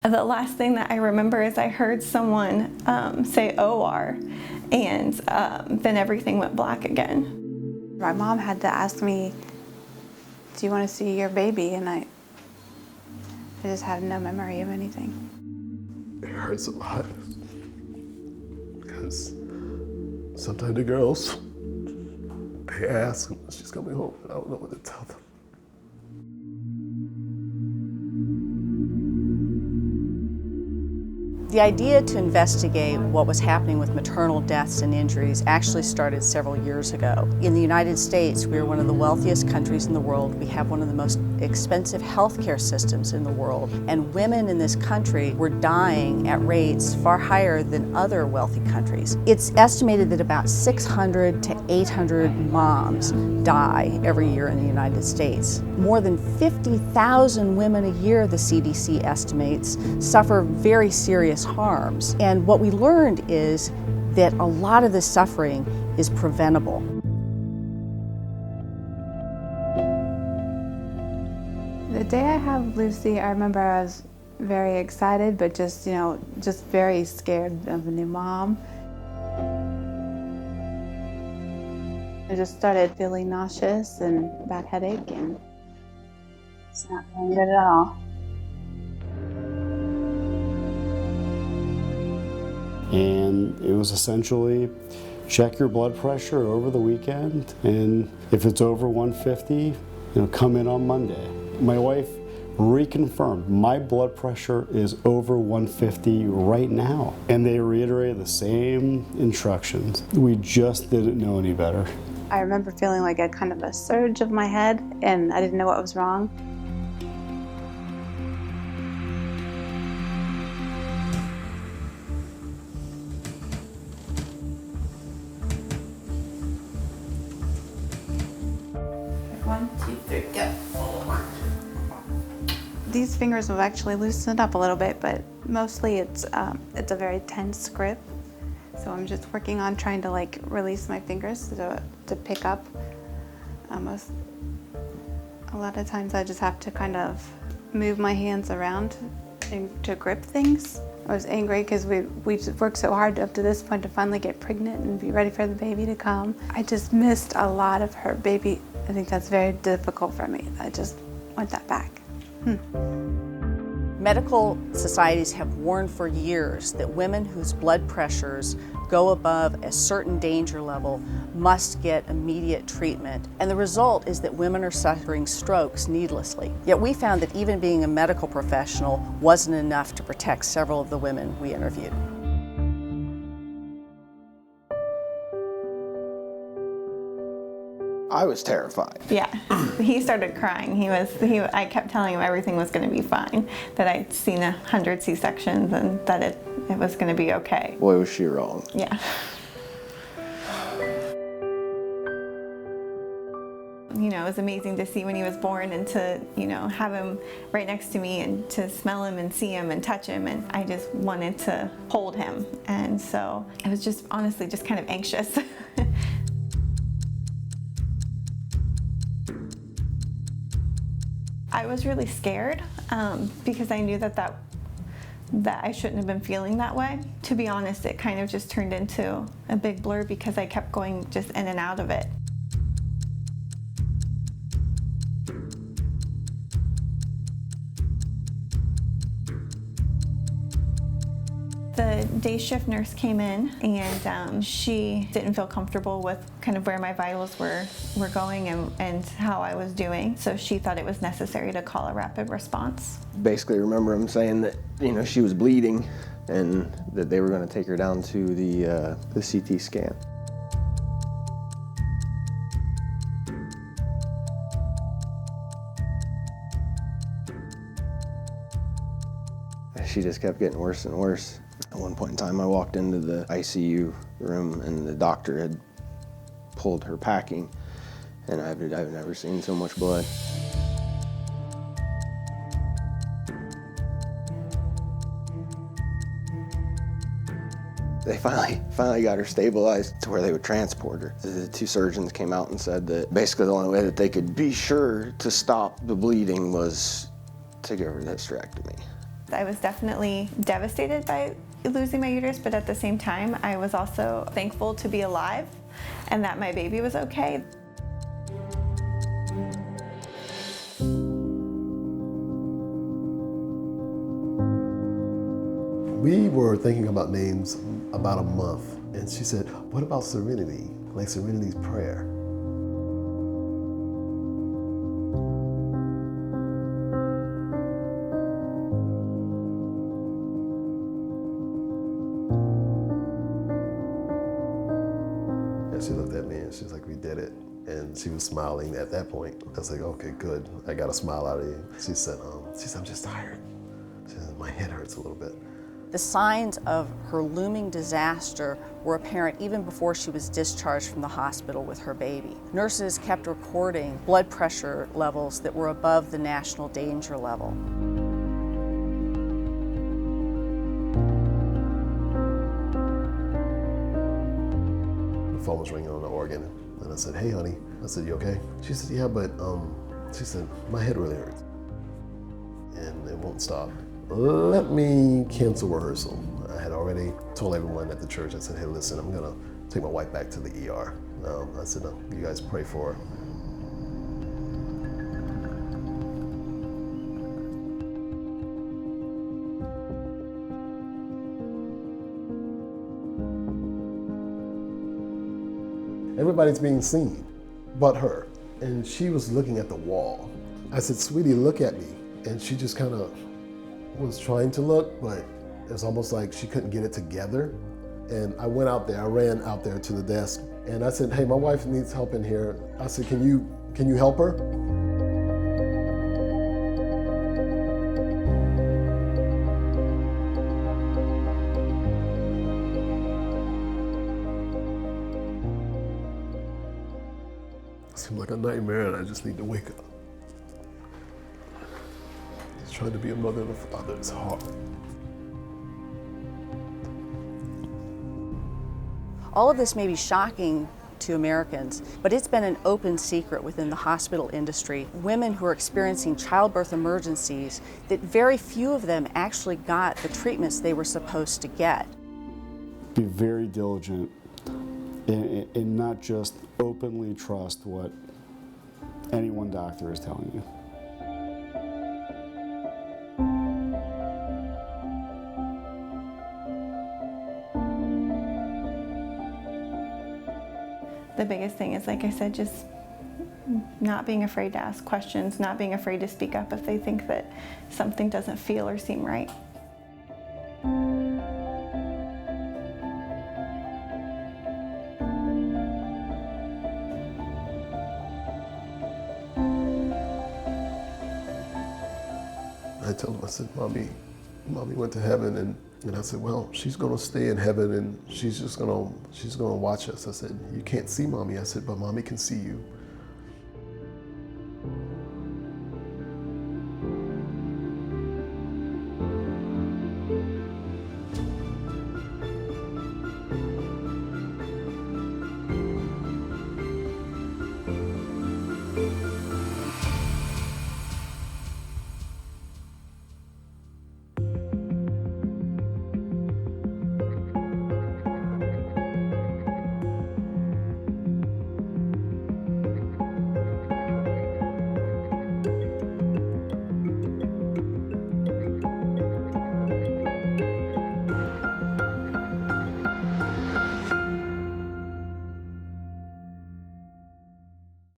The last thing that I remember is I heard someone say OR, and then everything went black again. My mom had to ask me, do you want to see your baby? And I just had no memory of anything. It hurts a lot, because sometimes the girls, they ask when she's coming home, and I don't know what to tell them. The idea to investigate what was happening with maternal deaths and injuries actually started several years ago. In the United States, we are one of the wealthiest countries in the world. We have one of the most expensive healthcare systems in the world. And women in this country were dying at rates far higher than other wealthy countries. It's estimated that about 600 to 800 moms die every year in the United States. More than 50,000 women a year, the CDC estimates, suffer very serious harms. And what we learned is that a lot of this suffering is preventable. The day I had Lucy, I remember I was very excited, but just very scared of a new mom. I just started feeling nauseous and bad headache, and it's not going good at all. And it was essentially check your blood pressure over the weekend, and if it's over 150, come in on Monday. My wife reconfirmed my blood pressure is over 150 right now, and they reiterated the same instructions. We just didn't know any better. I remember feeling like a kind of a surge of my head, and I didn't know what was wrong. One, two, three, go. These fingers have actually loosened up a little bit, but mostly it's a very tense grip. So I'm just working on trying to release my fingers to pick up. A lot of times I just have to kind of move my hands around to grip things. I was angry because we worked so hard up to this point to finally get pregnant and be ready for the baby to come. I just missed a lot of her baby. I think that's very difficult for me. I just want that back. Medical societies have warned for years that women whose blood pressures go above a certain danger level must get immediate treatment. And the result is that women are suffering strokes needlessly. Yet we found that even being a medical professional wasn't enough to protect several of the women we interviewed. I was terrified. Yeah, he started crying. I kept telling him everything was going to be fine, that I'd seen 100 C-sections and that it was going to be okay. Boy, was she wrong. Yeah. It was amazing to see when he was born and to, have him right next to me and to smell him and see him and touch him, and I just wanted to hold him. And so I was just honestly just kind of anxious. I was really scared because I knew that I shouldn't have been feeling that way. To be honest, it kind of just turned into a big blur because I kept going just in and out of it. The day shift nurse came in, and she didn't feel comfortable with kind of where my vitals were going and how I was doing. So she thought it was necessary to call a rapid response. Basically, remember him saying that she was bleeding and that they were going to take her down to the CT scan. She just kept getting worse and worse. At one point in time, I walked into the ICU room and the doctor had pulled her packing, and I've never seen so much blood. They finally got her stabilized to where they would transport her. The two surgeons came out and said that basically the only way that they could be sure to stop the bleeding was to give her the hysterectomy. I was definitely devastated by losing my uterus, but at the same time, I was also thankful to be alive and that my baby was okay. We were thinking about names about a month, and she said, what about Serenity? Like Serenity's prayer. And she looked at me and she was like, we did it. And she was smiling at that point. I was like, okay, good. I got a smile out of you. She said, I'm just tired. She said, my head hurts a little bit. The signs of her looming disaster were apparent even before she was discharged from the hospital with her baby. Nurses kept recording blood pressure levels that were above the national danger level. The phone was ringing on the organ, and I said, hey, honey. I said, you okay? She said, yeah, but, she said, my head really hurts, and it won't stop. Let me cancel rehearsal. I had already told everyone at the church, I said, hey, listen, I'm gonna take my wife back to the ER. I said, no, you guys pray for her. Everybody's being seen, but her. And she was looking at the wall. I said, sweetie, look at me. And she just kind of was trying to look, but it was almost like she couldn't get it together. And I went out there, I ran out there to the desk, and I said, hey, my wife needs help in here. I said, can you help her? It seemed like a nightmare, and I just need to wake up. Just trying to be a mother and a father is hard. All of this may be shocking to Americans, but it's been an open secret within the hospital industry. Women who are experiencing childbirth emergencies, that very few of them actually got the treatments they were supposed to get. Be very diligent and not just openly trust what any one doctor is telling you. The biggest thing is, like I said, just not being afraid to ask questions, not being afraid to speak up if they think that something doesn't feel or seem right. I told him, I said, Mommy went to heaven, and I said, well, she's gonna stay in heaven and she's gonna watch us. I said, you can't see Mommy. I said, but Mommy can see you.